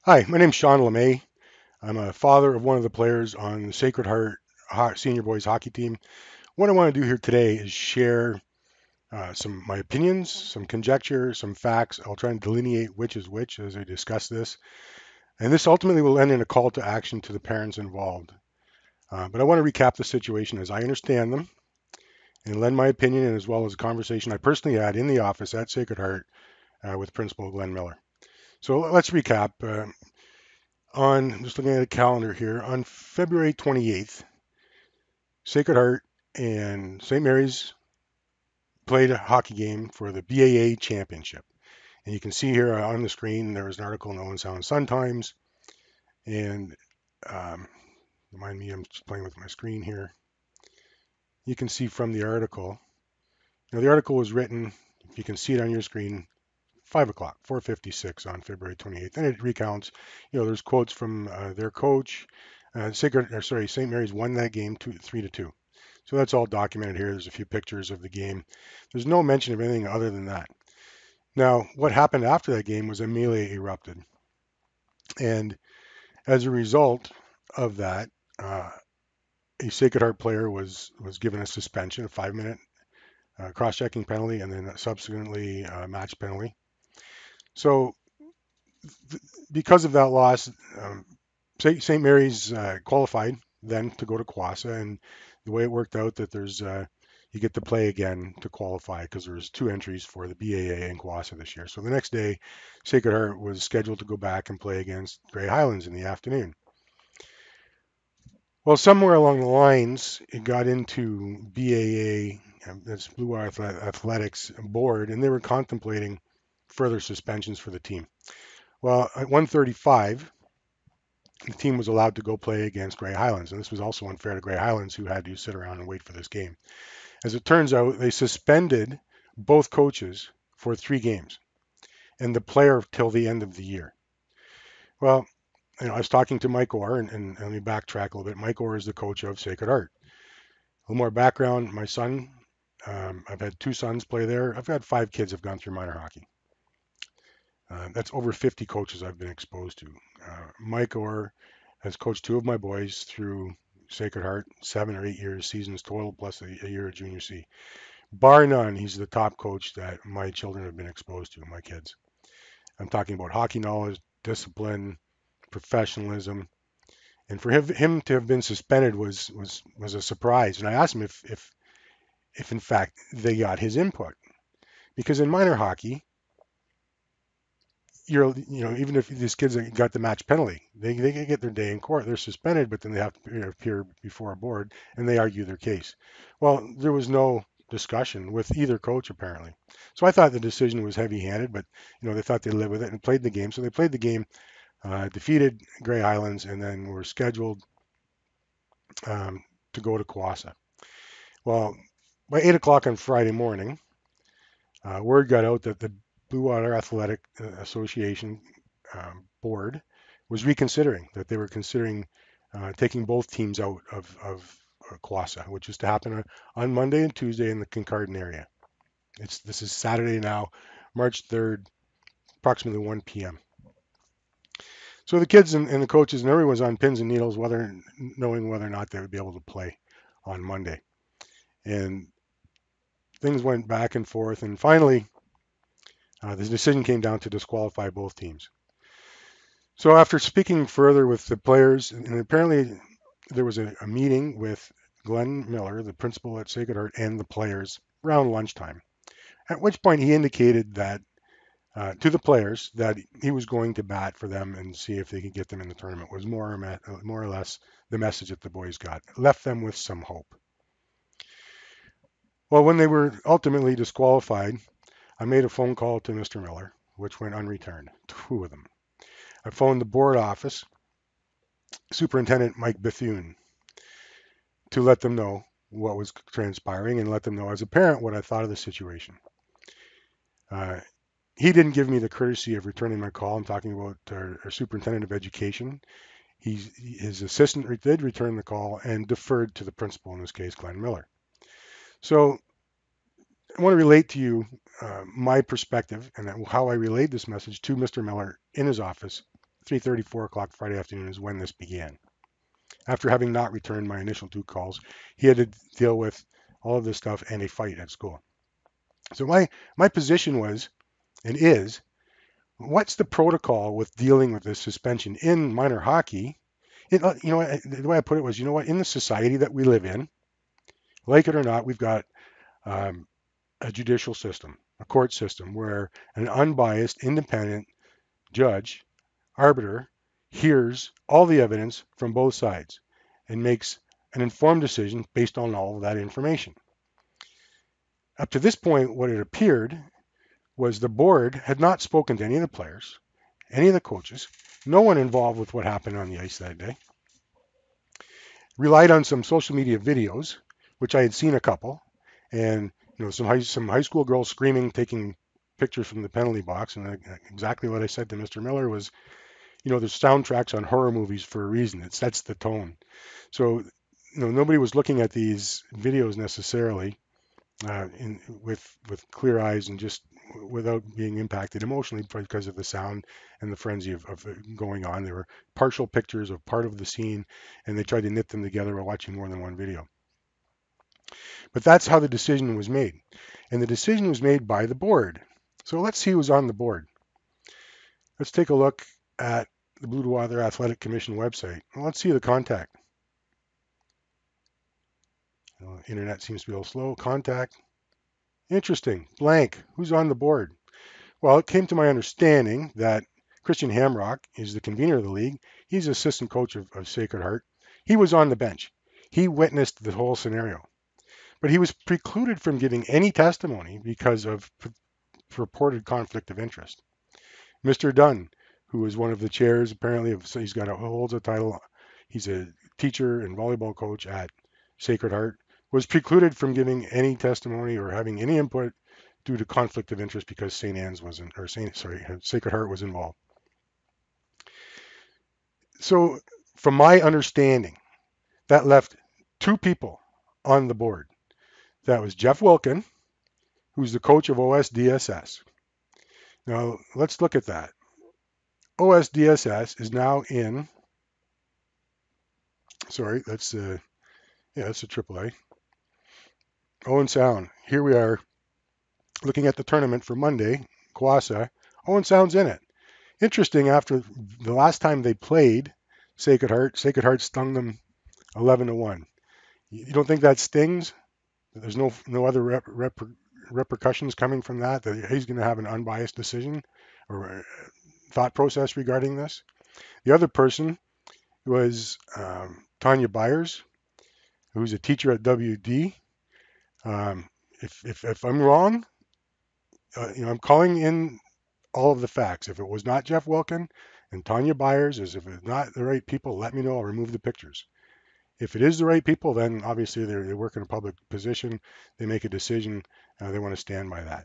Hi, my name's Sean LeMay. I'm a father of one of the players on the Sacred Heart Senior Boys hockey team. What I want to do here today is share some my opinions, some conjecture, some facts. I'll try and delineate which is which as I discuss this. And this ultimately will end in a call to action to the parents involved. But I want to recap the situation as I understand them and lend my opinion and as well as a conversation I personally had in the office at Sacred Heart with Principal Glenn Miller. So let's recap. I'm just looking at a calendar here, on February 28th, Sacred Heart and St. Mary's played a hockey game for the BAA championship. And you can see here on the screen there was an article in the Owen Sound Sun Times. And um, remind me, I'm just playing with my screen here. You can see from the article. Now the article was written, if you can see it on your screen, 5 o'clock, 4:56 on February 28th, and it recounts. There's quotes from their coach. St. Mary's won that game 3-2. So that's all documented here. There's a few pictures of the game. There's no mention of anything other than that. Now, what happened after that game was a melee erupted, and as a result of that, uh, a Sacred Heart player was given a suspension, a 5-minute cross-checking penalty, and then subsequently a match penalty. So, because of that loss, St. Mary's qualified then to go to Kwasa, and the way it worked out that there's you get to play again to qualify because there's two entries for the BAA and Kwasa this year. So the next day, Sacred Heart was scheduled to go back and play against Grey Highlands in the afternoon. Well, somewhere along the lines, it got into BAA, that's Blue Water Athletics board, and they were contemplating further suspensions for the team. Well, at 1:35, the team was allowed to go play against Grey Highlands, and this was also unfair to Grey Highlands, who had to sit around and wait for this game. As it turns out, they suspended both coaches for 3 games and the player till the end of the year. Well, I was talking to Mike Orr, and let me backtrack a little bit. Mike Orr is the coach of Sacred Heart. A little more background. My son, I've had 2 sons play there. I've had 5 kids have gone through minor hockey. That's over 50 coaches I've been exposed to. Mike Orr has coached 2 of my boys through Sacred Heart, 7 or 8 years, seasons total, plus a year of junior C. Bar none, he's the top coach that my children have been exposed to, my kids. I'm talking about hockey knowledge, discipline, professionalism, and for him to have been suspended was a surprise. And I asked him if in fact they got his input, because in minor hockey, even if these kids got the match penalty, they can get their day in court. They're suspended, but then they have to appear before a board and they argue their case. Well, there was no discussion with either coach apparently. So I thought the decision was heavy-handed, but they thought they'd live with it and played the game. So they played the game, defeated Grey Highlands, and then were scheduled to go to Kwasa. Well, by 8 o'clock on Friday morning, word got out that the Blue Water Athletic Association board was reconsidering, that they were considering taking both teams out of Kwasa, which is to happen on Monday and Tuesday in the Kincardine area. This is Saturday now, March 3rd, approximately 1 p.m. So the kids and the coaches and everyone's on pins and needles, knowing whether or not they would be able to play on Monday. And things went back and forth, and finally, the decision came down to disqualify both teams. So after speaking further with the players, and apparently there was a meeting with Glenn Miller, the principal at Sacred Heart, and the players around lunchtime. At which point he indicated that to the players that he was going to bat for them and see if they could get them in the tournament. Was more or less the message that the boys got. Left them with some hope. Well, when they were ultimately disqualified, I made a phone call to Mr. Miller, which went unreturned. 2 of them. I phoned the board office, Superintendent Mike Bethune, to let them know what was transpiring and let them know as a parent what I thought of the situation. Uh, he didn't give me the courtesy of returning my call. I'm talking about our superintendent of education. His assistant did return the call and deferred to the principal, in this case, Glenn Miller. So I want to relate to you my perspective and how I relayed this message to Mr. Miller in his office 3:30, 4 o'clock Friday afternoon is when this began. After having not returned my initial 2 calls, he had to deal with all of this stuff and a fight at school. So my position was and is, what's the protocol with dealing with this suspension in minor hockey? The way I put it was, in the society that we live in, like it or not, we've got um, a judicial system, a court system, where an unbiased, independent judge, arbiter, hears all the evidence from both sides and makes an informed decision based on all of that information. Up to this point, what it appeared was the board had not spoken to any of the players, any of the coaches, no one involved with what happened on the ice that day, relied on some social media videos, which I had seen a couple, and some high school girls screaming, taking pictures from the penalty box, and exactly what I said to Mr. Miller was, there's soundtracks on horror movies for a reason. It sets the tone. So, nobody was looking at these videos necessarily with clear eyes and just without being impacted emotionally because of the sound and the frenzy of going on. There were partial pictures of part of the scene, and they tried to knit them together while watching more than one video. But that's how the decision was made. And the decision was made by the board. So let's see who's on the board. Let's take a look at the Blue Water Athletic Commission website. Well, let's see the contact. Internet seems to be a little slow. Contact. Interesting. Blank. Who's on the board? Well, it came to my understanding that Christian Hamrock is the convener of the league. He's assistant coach of Sacred Heart. He was on the bench. He witnessed the whole scenario. But he was precluded from giving any testimony because of purported conflict of interest. Mr. Dunn, who is one of the chairs, apparently, holds a title. He's a teacher and volleyball coach at Sacred Heart, was precluded from giving any testimony or having any input due to conflict of interest because Sacred Heart was involved. So, from my understanding, that left two people on the board. That was Jeff Wilkin, who's the coach of OSDSS. Now, let's look at that. OSDSS is now in, that's a AAA. Owen Sound. Here we are looking at the tournament for Monday, Kwasa. Owen Sound's in it. Interesting, after the last time they played Sacred Heart stung them 11-1. You don't think that stings? There's no other repercussions coming from that he's going to have an unbiased decision or thought process regarding this? The other person was Tanya Byers, who's a teacher at WD. If I'm wrong, I'm calling in all of the facts. If it was not Jeff Wilkin and Tanya Byers, if it's not the right people, let me know. I'll remove the pictures. If it is the right people, then obviously they work in a public position. They make a decision. They want to stand by that.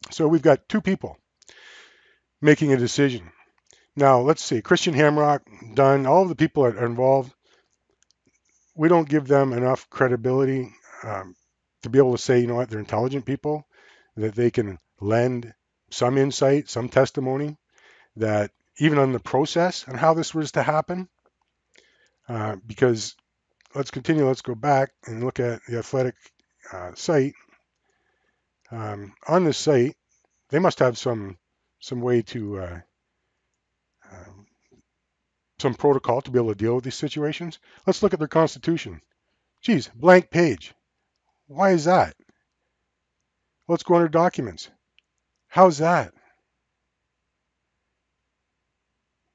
So we've got two people making a decision. Now, let's see. Christian Hamrock, Dunn, all of the people that are involved, we don't give them enough credibility to be able to say, they're intelligent people, that they can lend some insight, some testimony, that even on the process and how this was to happen, because let's go back and look at the athletic site. On this site, they must have some way to, some protocol to be able to deal with these situations. Let's look at their constitution. Geez, blank page. Why is that? Let's go under documents. How's that?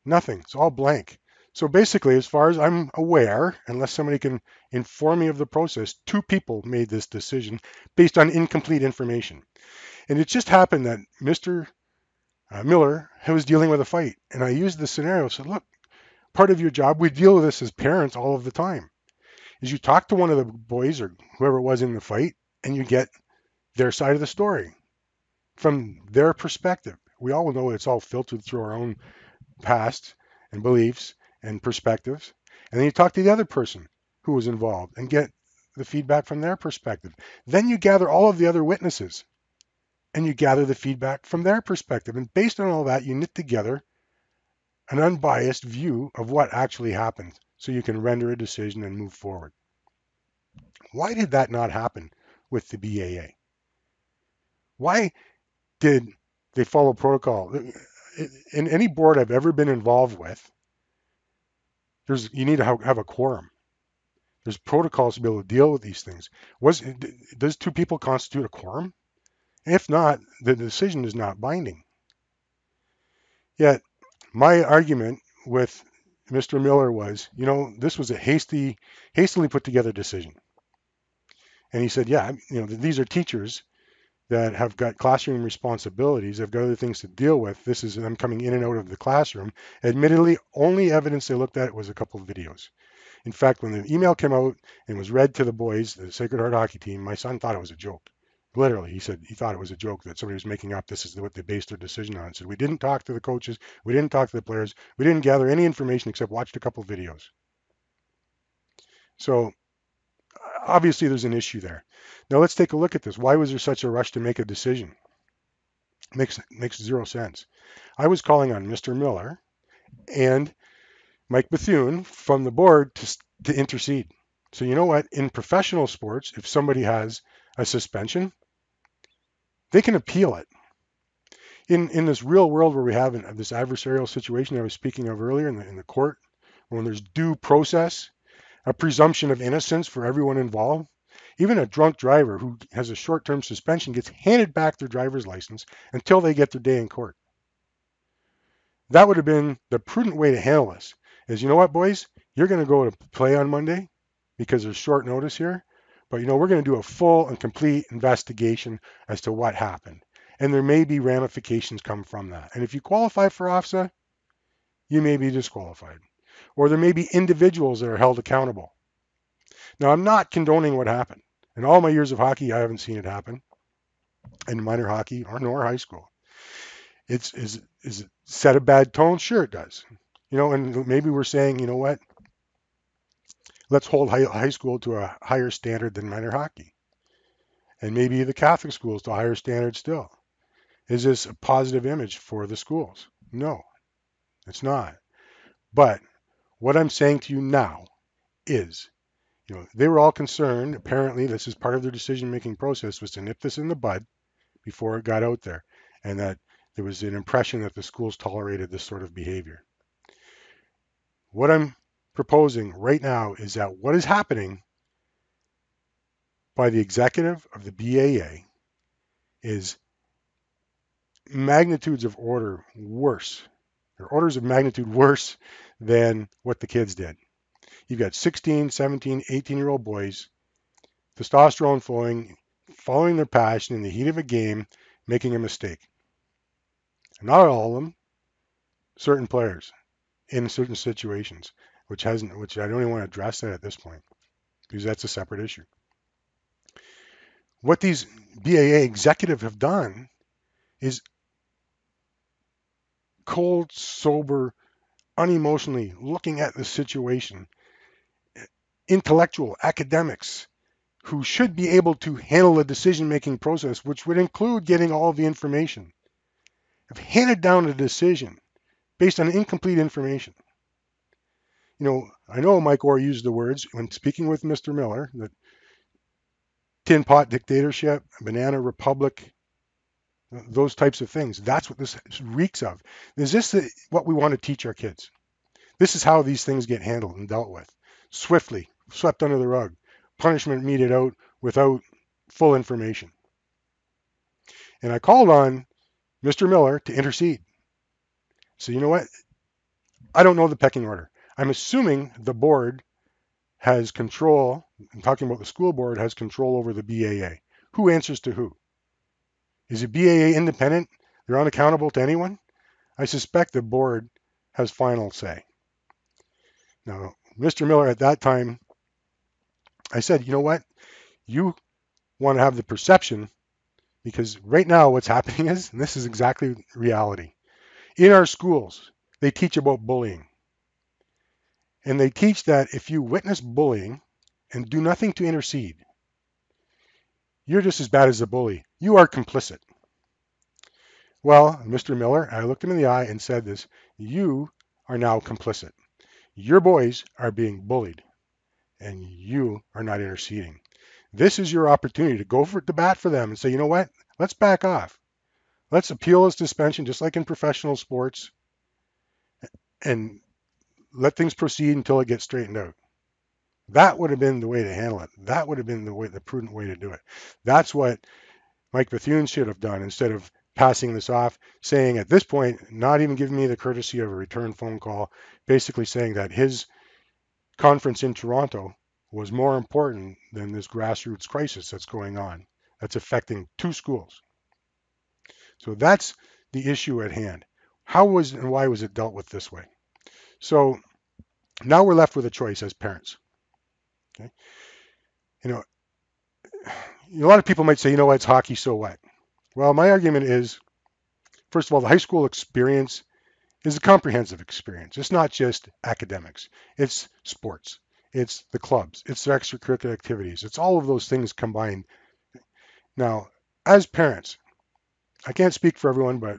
Nothing. It's all blank. So basically, as far as I'm aware, unless somebody can inform me of the process, two people made this decision based on incomplete information. And it just happened that Mr. Miller was dealing with a fight. And I used the scenario, said, look, part of your job, we deal with this as parents all of the time, is you talk to one of the boys or whoever it was in the fight, and you get their side of the story from their perspective. We all know it's all filtered through our own past and beliefs and perspectives. And then you talk to the other person who was involved and get the feedback from their perspective. Then you gather all of the other witnesses and you gather the feedback from their perspective. And based on all that, you knit together an unbiased view of what actually happened so you can render a decision and move forward. Why did that not happen with the BAA? Why did they follow protocol? In any board I've ever been involved with, you need to have a quorum. There's protocols to be able to deal with these things. Does two people constitute a quorum? If not, the decision is not binding. Yet my argument with Mr. Miller was, this was a hastily put together decision. And he said, yeah, these are teachers that have got classroom responsibilities. They've got other things to deal with. This is them coming in and out of the classroom. Admittedly, only evidence they looked at was a couple of videos. In fact, when the email came out and was read to the boys, the Sacred Heart hockey team, my son thought it was a joke. Literally, he said he thought it was a joke that somebody was making up. This is what they based their decision on. He said, we didn't talk to the coaches. We didn't talk to the players. We didn't gather any information except watched a couple of videos. So obviously there's an issue there. Now let's take a look at this. Why was there such a rush to make a decision? Makes zero sense. I was calling on Mr. Miller and Mike Bethune from the board to intercede. So you know what? In professional sports, if somebody has a suspension, they can appeal it. In this real world where we have this adversarial situation I was speaking of earlier in the court, when there's due process, a presumption of innocence for everyone involved, even a drunk driver who has a short-term suspension gets handed back their driver's license until they get their day in court. That would have been the prudent way to handle this. Is, you know what, boys? You're going to go to play on Monday because there's short notice here. But, we're going to do a full and complete investigation as to what happened. And there may be ramifications come from that. And if you qualify for OFSA, you may be disqualified. Or there may be individuals that are held accountable. Now, I'm not condoning what happened. In all my years of hockey, I haven't seen it happen in minor hockey nor high school. Is it set a bad tone? Sure, it does. And maybe we're saying, you know what? Let's hold high school to a higher standard than minor hockey. And maybe the Catholic schools to a higher standard still. Is this a positive image for the schools? No, it's not. But what I'm saying to you now is, they were all concerned. Apparently, this is part of their decision-making process, was to nip this in the bud before it got out there, and that there was an impression that the schools tolerated this sort of behavior. What I'm proposing right now is that what is happening by the executive of the BAA is magnitudes of order worse, or orders of magnitude worse than what the kids did. You've got 16, 17, 18-year-old boys, testosterone flowing, following their passion in the heat of a game, making a mistake. Not all of them, certain players in certain situations, which I don't even want to address that at this point, because that's a separate issue. What these BAA executives have done is cold, sober, unemotionally looking at the situation, intellectual academics who should be able to handle the decision-making process, which would include getting all of the information, have handed down a decision based on incomplete information. I know Mike Orr used the words when speaking with Mr. Miller, that tin pot dictatorship, banana republic, those types of things. That's what this reeks of. Is this what we want to teach our kids? This is how these things get handled and dealt with. Swiftly, swept under the rug, punishment meted out without full information. And I called on Mr. Miller to intercede. So you know what? I don't know the pecking order. I'm assuming the board has control. I'm talking about the school board has control over the BAA. Who answers to who? Is the BAA independent? They're unaccountable to anyone? I suspect the board has final say. Now, Mr. Miller at that time, I said, you know what? You want to have the perception, because right now what's happening is, and this is exactly reality, in our schools, they teach about bullying. And they teach that if you witness bullying and do nothing to intercede, you're just as bad as the bully. You are complicit. Well, Mr. Miller, I looked him in the eye and said this, you are now complicit. Your boys are being bullied, and you are not interceding. This is your opportunity to go for the bat for them and say, you know what? Let's back off. Let's appeal this suspension, just like in professional sports, and let things proceed until it gets straightened out. That would have been the way to handle it. That would have been the prudent way to do it. That's what Mike Bethune should have done instead of passing this off, saying at this point, not even giving me the courtesy of a return phone call, basically saying that his conference in Toronto was more important than this grassroots crisis that's going on, that's affecting two schools. So that's the issue at hand. How was and why was it dealt with this way? So now we're left with a choice as parents. Okay? You know, a lot of people might say, you know what, it's hockey, so what? Well, my argument is, first of all, the high school experience is a comprehensive experience. It's not just academics. It's sports. It's the clubs. It's the extracurricular activities. It's all of those things combined. Now, as parents, I can't speak for everyone, but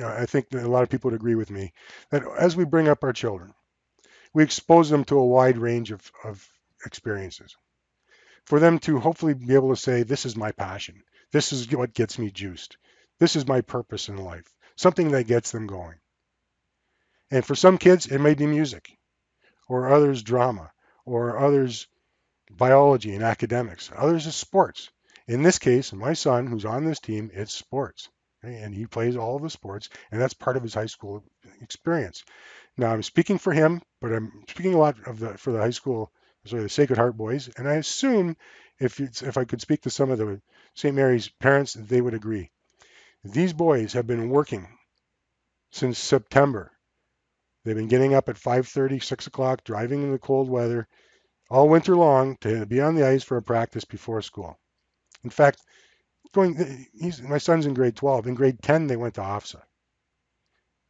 I think that a lot of people would agree with me that as we bring up our children, we expose them to a wide range of experiences for them to hopefully be able to say, this is my passion. This is what gets me juiced. This is my purpose in life, something that gets them going. And for some kids, it may be music, or others drama, or others biology and academics, others is sports. In this case, my son, who's on this team, it's sports. Okay? And he plays all of the sports, and that's part of his high school experience. Now, I'm speaking for him, but I'm speaking a lot for the high school, sorry, the Sacred Heart boys, and I assume if I could speak to some of the St. Mary's parents, they would agree. These boys have been working since September. They've been getting up at 5:30, 6 o'clock, driving in the cold weather all winter long to be on the ice for a practice before school. In fact, my son's in grade 12. In grade 10, they went to OFSA.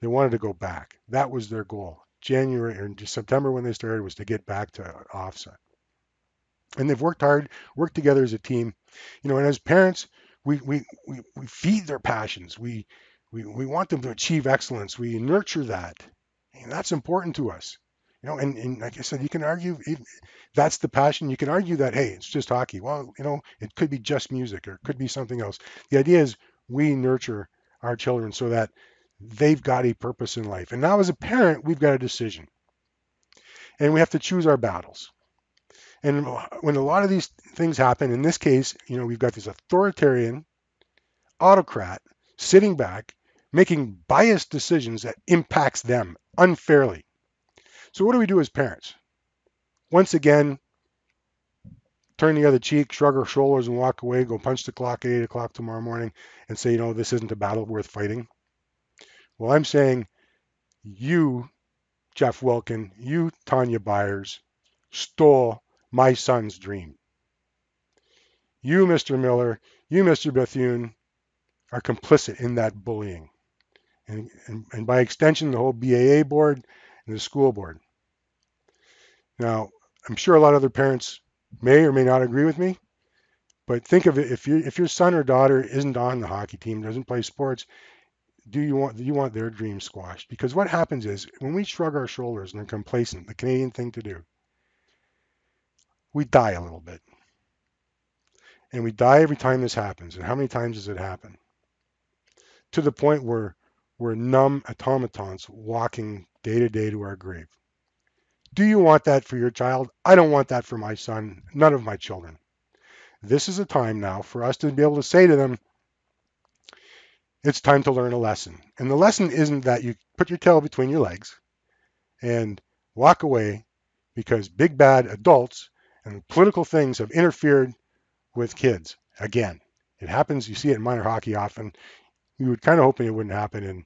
They wanted to go back. That was their goal. January or September when they started was to get back to OFSA. And they've worked hard, worked together as a team. And as parents, we feed their passions. We want them to achieve excellence. We nurture that. And that's important to us. And like I said, you can argue that's the passion. You can argue that, hey, it's just hockey. Well, it could be just music or it could be something else. The idea is we nurture our children so that they've got a purpose in life. And now as a parent, we've got a decision. And we have to choose our battles. And when a lot of these things happen, in this case, we've got this authoritarian autocrat sitting back, making biased decisions that impacts them unfairly. So what do we do as parents? Once again, turn the other cheek, shrug our shoulders and walk away, go punch the clock at 8 o'clock tomorrow morning and say, this isn't a battle worth fighting. Well, I'm saying you, Jeff Wilkin, you, Tanya Byers, stole my son's dream. You, Mr. Miller, you, Mr. Bethune, are complicit in that bullying. And by extension, the whole BAA board and the school board. Now, I'm sure a lot of other parents may or may not agree with me, but think of it, if your son or daughter isn't on the hockey team, doesn't play sports, do you want their dreams squashed? Because what happens is when we shrug our shoulders and are complacent, the Canadian thing to do, we die a little bit. And we die every time this happens. And how many times does it happen? To the point where we're numb automatons walking day to day to our grave. Do you want that for your child? I don't want that for my son, none of my children. This is a time now for us to be able to say to them, it's time to learn a lesson. And the lesson isn't that you put your tail between your legs and walk away because big bad adults and political things have interfered with kids. Again, it happens. You see it in minor hockey often. You would kind of hoping it wouldn't happen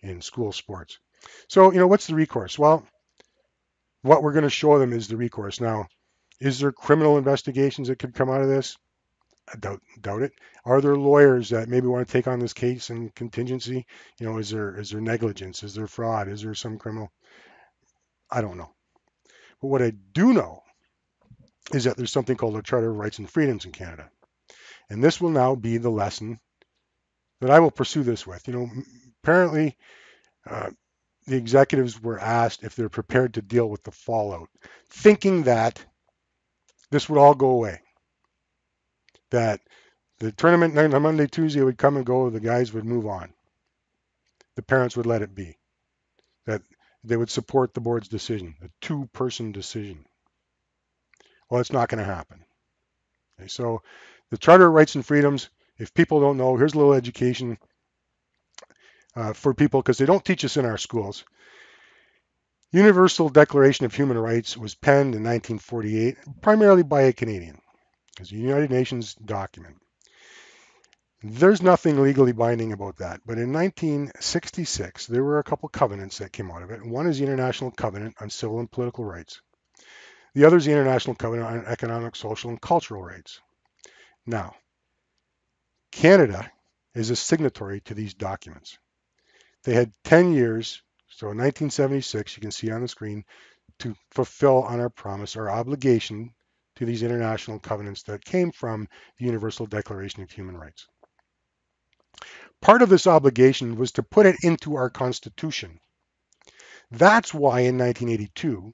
in school sports. So, what's the recourse? Well, what we're going to show them is the recourse. Now, is there criminal investigations that could come out of this? I doubt it. Are there lawyers that maybe want to take on this case in contingency? Is there negligence? Is there fraud? Is there some criminal? I don't know. But what I do know is that there's something called the Charter of Rights and Freedoms in Canada. And this will now be the lesson that I will pursue this with. Apparently, the executives were asked if they're prepared to deal with the fallout, thinking that this would all go away, that the tournament night on Monday, Tuesday would come and go, the guys would move on, the parents would let it be, that they would support the board's decision, a two-person decision. Well, it's not going to happen. Okay, so the Charter of Rights and Freedoms, if people don't know, here's a little education for people because they don't teach us in our schools. Universal Declaration of Human Rights was penned in 1948, primarily by a Canadian. It's a United Nations document. There's nothing legally binding about that. But in 1966, there were a couple covenants that came out of it. One is the International Covenant on Civil and Political Rights. The other is the International Covenant on Economic, Social, and Cultural Rights. Now, Canada is a signatory to these documents. They had 10 years, so in 1976, you can see on the screen, to fulfill on our promise, our obligation to these international covenants that came from the Universal Declaration of Human Rights. Part of this obligation was to put it into our Constitution. That's why in 1982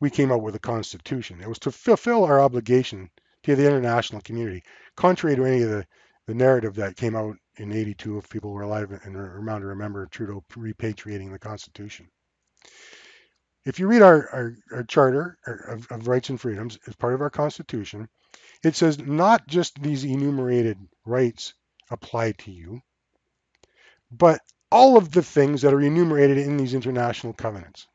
we came out with a Constitution. It was to fulfill our obligation to the international community, contrary to any of the narrative that came out in 82 if people were alive and around to remember Trudeau repatriating the Constitution. If you read our Charter of Rights and Freedoms as part of our Constitution, it says not just these enumerated rights apply to you, but all of the things that are enumerated in these international covenants.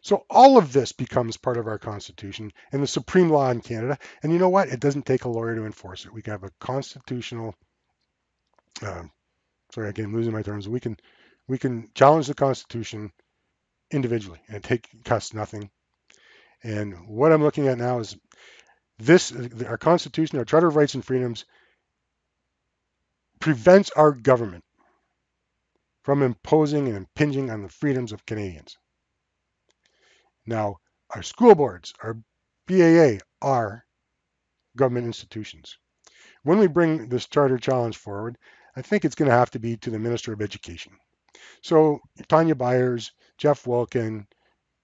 So all of this becomes part of our Constitution and the supreme law in Canada. And you know what? It doesn't take a lawyer to enforce it. We can have a constitutional. Sorry, again, I'm losing my terms. We can challenge the Constitution individually, and it costs nothing. And what I'm looking at now is this: our Constitution, our Charter of Rights and Freedoms, prevents our government from imposing and impinging on the freedoms of Canadians. Now, our school boards, our BAA, are government institutions. When we bring this charter challenge forward, I think it's going to have to be to the Minister of Education. So Tanya Byers, Jeff Wilkin,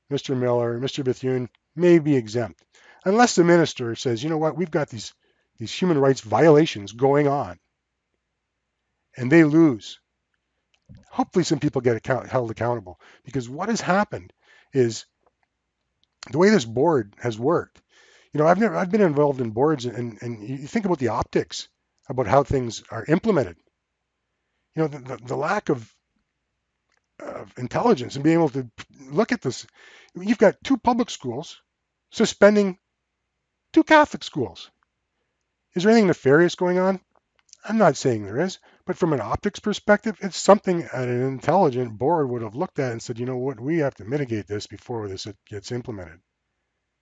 Mr. Miller, Mr. Bethune may be exempt, unless the minister says, you know what, we've got these human rights violations going on, and they lose. Hopefully some people get held accountable, because what has happened is the way this board has worked. You know, I've been involved in boards, and you think about the optics about how things are implemented. You know, the lack of intelligence and being able to look at this. You've got two public schools suspending two Catholic schools. Is there anything nefarious going on? I'm not saying there is, but from an optics perspective, it's something that an intelligent board would have looked at and said, you know what, we have to mitigate this before this gets implemented.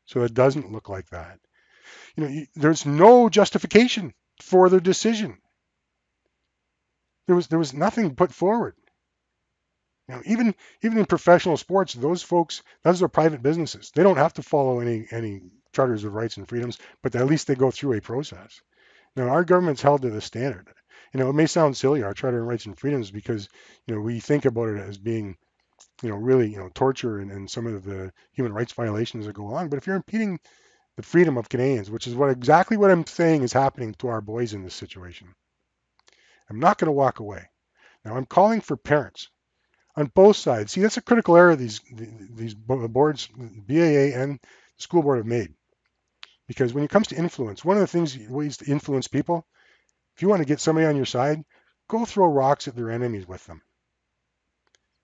So it doesn't look like that. You know, there's no justification for their decision. There was nothing put forward. You know, even in professional sports, those folks, those are private businesses. They don't have to follow any charters of rights and freedoms, but at least they go through a process. Now, our government's held to the standard. You know, it may sound silly, our charter of rights and freedoms, because you know we think about it as being, you know, really, you know, torture and some of the human rights violations that go on. But if you're impeding the freedom of Canadians, which is exactly what I'm saying is happening to our boys in this situation, I'm not going to walk away. Now, I'm calling for parents on both sides. See, that's a critical error these boards, BAA and the school board, have made. Because when it comes to influence, one of the ways to influence people, if you want to get somebody on your side, go throw rocks at their enemies with them.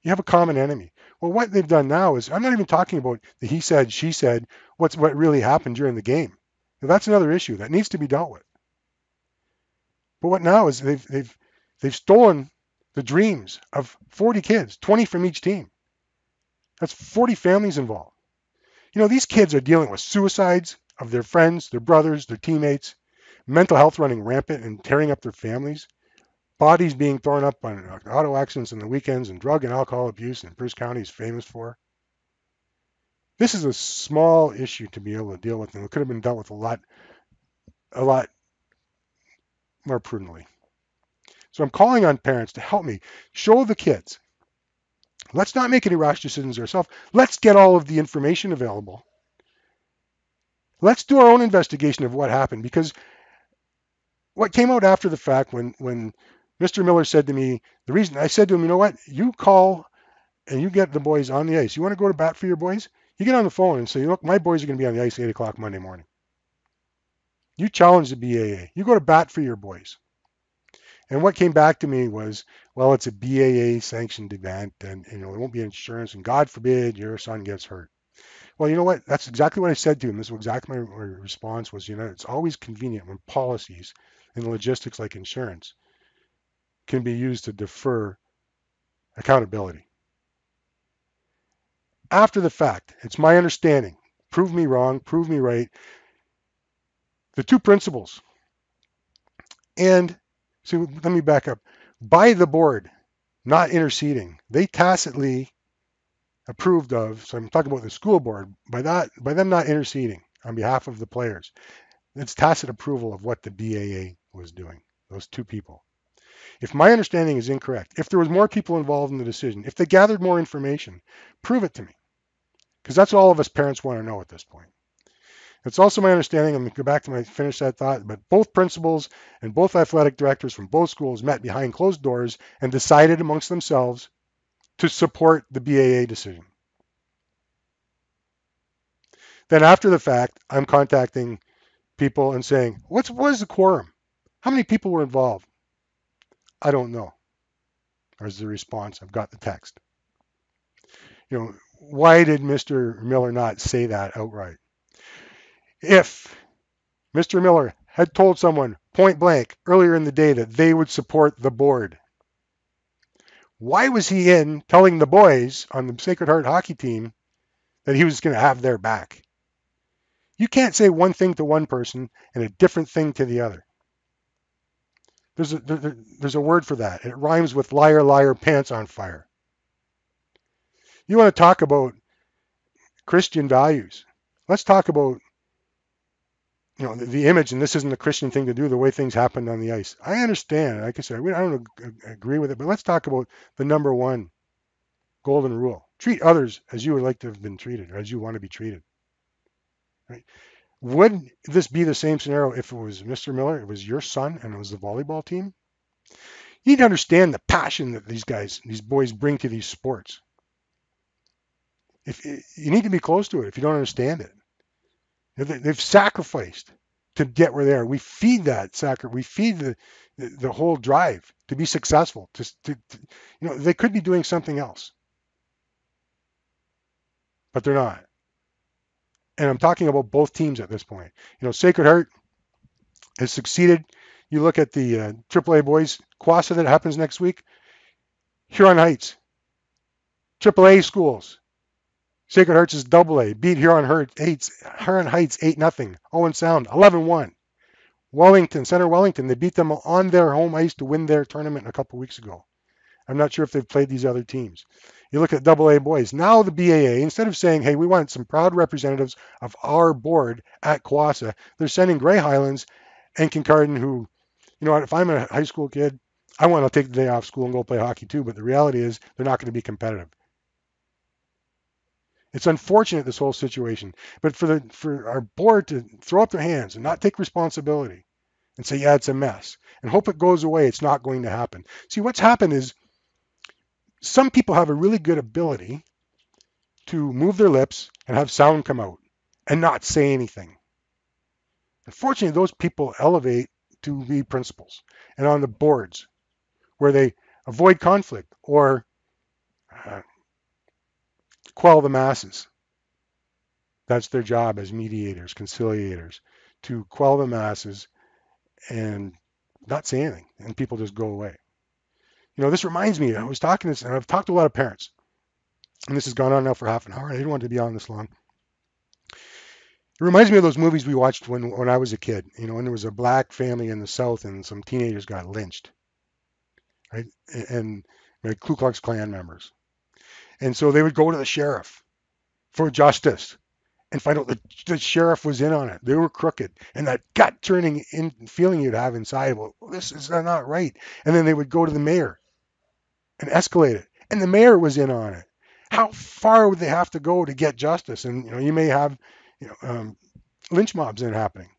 You have a common enemy. Well, what they've done now is, I'm not even talking about the he said, she said, what really happened during the game. Now, that's another issue that needs to be dealt with. But what now is they've stolen the dreams of 40 kids, 20 from each team. That's 40 families involved. You know, these kids are dealing with suicides of their friends, their brothers, their teammates, mental health running rampant and tearing up their families, bodies being thrown up on auto accidents on the weekends, and drug and alcohol abuse that Bruce County is famous for. This is a small issue to be able to deal with, and it could have been dealt with a lot more prudently. So I'm calling on parents to help me show the kids Let's not make any rash decisions ourselves. Let's get all of the information available. Let's do our own investigation of what happened, because what came out after the fact, when Mr. Miller said to me, the reason I said to him, you know what, you call and you get the boys on the ice. You want to go to bat for your boys? You get on the phone and say, look, my boys are going to be on the ice at 8 o'clock Monday morning. You challenge the BAA. You go to bat for your boys. And what came back to me was, well, it's a BAA sanctioned event, and it won't be insurance, and God forbid your son gets hurt. Well, you know what? That's exactly what I said to him. This was exactly my response was, it's always convenient when policies and logistics like insurance can be used to defer accountability. After the fact, it's my understanding. Prove me wrong, prove me right. The two principles. And so let me back up. By the board, not interceding, they tacitly approved of, so I'm talking about the school board, by them not interceding on behalf of the players. It's tacit approval of what the BAA was doing, those two people. If my understanding is incorrect, if there was more people involved in the decision, if they gathered more information, prove it to me. Because that's all of us parents want to know at this point. It's also my understanding, I'm going to go back to finish that thought, but both principals and both athletic directors from both schools met behind closed doors and decided amongst themselves to support the BAA decision. Then after the fact, I'm contacting people and saying, what was the quorum? How many people were involved? I don't know. There's the response. I've got the text. Why did Mr. Miller not say that outright? If Mr. Miller had told someone point blank earlier in the day that they would support the board, why was he in telling the boys on the Sacred Heart hockey team that he was going to have their back? You can't say one thing to one person and a different thing to the other. There's a word for that. It rhymes with liar, liar, pants on fire. You want to talk about Christian values. Let's talk about the image, and this isn't a Christian thing to do, the way things happened on the ice. I understand. Like I said, I don't agree with it, but let's talk about the number one golden rule. Treat others as you would like to have been treated, or as you want to be treated. Right? Would this be the same scenario if it was Mr. Miller, it was your son, and it was the volleyball team? You need to understand the passion that these boys bring to these sports. If you need to be close to it if you don't understand it. They've sacrificed to get where they are. We feed that sacrifice. We feed the whole drive to be successful. They could be doing something else, but they're not. And I'm talking about both teams at this point. Sacred Heart has succeeded. You look at the AAA boys, Quassa that happens next week. Huron Heights, AAA schools. Sacred Hearts is AA. Beat Huron Heights 8-0. Owen Sound 11-1. Center Wellington, they beat them on their home ice to win their tournament a couple weeks ago. I'm not sure if they've played these other teams. You look at AA boys. Now the BAA, instead of saying, hey, we want some proud representatives of our board at Quassa, they're sending Grey Highlands and Kincardine, who, if I'm a high school kid, I want to take the day off school and go play hockey too, but the reality is they're not going to be competitive. It's unfortunate, this whole situation, but for our board to throw up their hands and not take responsibility and say, yeah, it's a mess, and hope it goes away, it's not going to happen. See, what's happened is some people have a really good ability to move their lips and have sound come out and not say anything. Unfortunately, those people elevate to be principals and on the boards where they avoid conflict or quell the masses. That's their job as mediators, conciliators, to quell the masses and not say anything, and people just go away. This reminds me, I was talking to this, and I've talked to a lot of parents, and this has gone on now for half an hour, and I didn't want to be on this long. It reminds me of those movies we watched when I was a kid, when there was a black family in the South and some teenagers got lynched, right? And like Ku Klux Klan members. And so they would go to the sheriff for justice and find out that the sheriff was in on it. They were crooked. And that gut-turning feeling you'd have inside, well, this is not right. And then they would go to the mayor and escalate it. and the mayor was in on it. How far would they have to go to get justice? And you may have you know, lynch mobs in happening.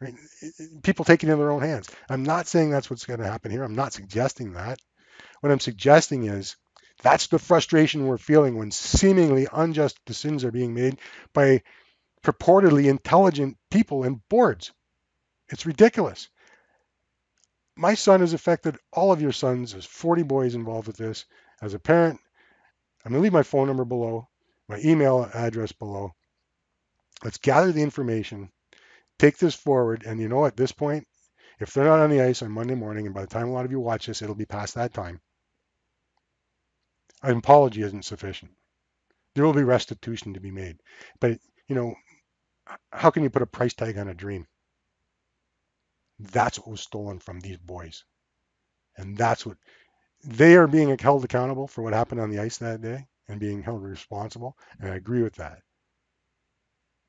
Right? People taking it in their own hands. I'm not saying that's what's going to happen here. I'm not suggesting that. What I'm suggesting is that's the frustration we're feeling when seemingly unjust decisions are being made by purportedly intelligent people and boards. It's ridiculous. My son has affected all of your sons. There's 40 boys involved with this. As a parent, I'm going to leave my phone number below, my email address below. Let's gather the information, take this forward, and at this point, if they're not on the ice on Monday morning, and by the time a lot of you watch this, it'll be past that time, an apology isn't sufficient. There will be restitution to be made. But, you know, how can you put a price tag on a dream? That's what was stolen from these boys. And that's what they are being held accountable for what happened on the ice that day and being held responsible. And I agree with that.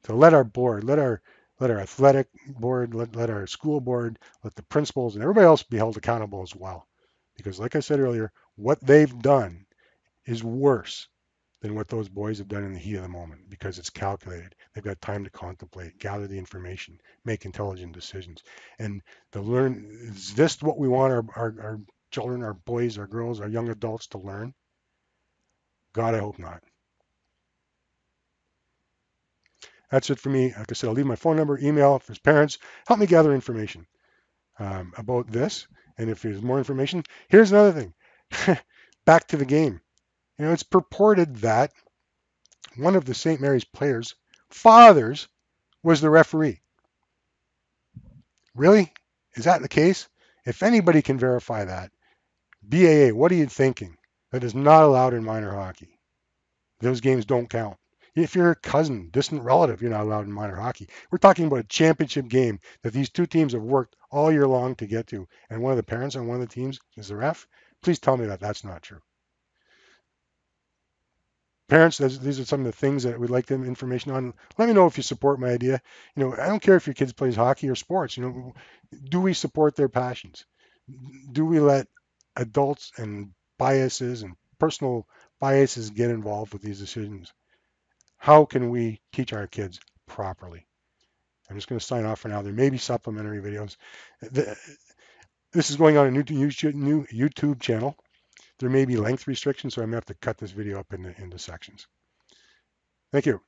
So let our board, let our athletic board, let our school board, let the principals and everybody else be held accountable as well. Because like I said earlier, what they've done is worse than what those boys have done in the heat of the moment because it's calculated. They've got time to contemplate, gather the information, make intelligent decisions. And to learn, is this what we want our children, our boys, our girls, our young adults to learn? God, I hope not. That's it for me. Like I said, I'll leave my phone number, email for his parents. Help me gather information about this. And if there's more information, here's another thing. Back to the game. It's purported that one of the St. Mary's players' fathers was the referee. Really? Is that the case? If anybody can verify that, BAA, what are you thinking? That is not allowed in minor hockey. Those games don't count. If you're a cousin, distant relative, you're not allowed in minor hockey. We're talking about a championship game that these two teams have worked all year long to get to, and one of the parents on one of the teams is the ref. Please tell me that that's not true. Parents, these are some of the things that we'd like them information on. Let me know if you support my idea. I don't care if your kids plays hockey or sports. Do we support their passions? Do we let adults and biases and personal biases get involved with these decisions? How can we teach our kids properly? I'm just going to sign off for now. There may be supplementary videos. This is going on a new YouTube channel. There may be length restrictions, so I'm going to have to cut this video up into sections. Thank you.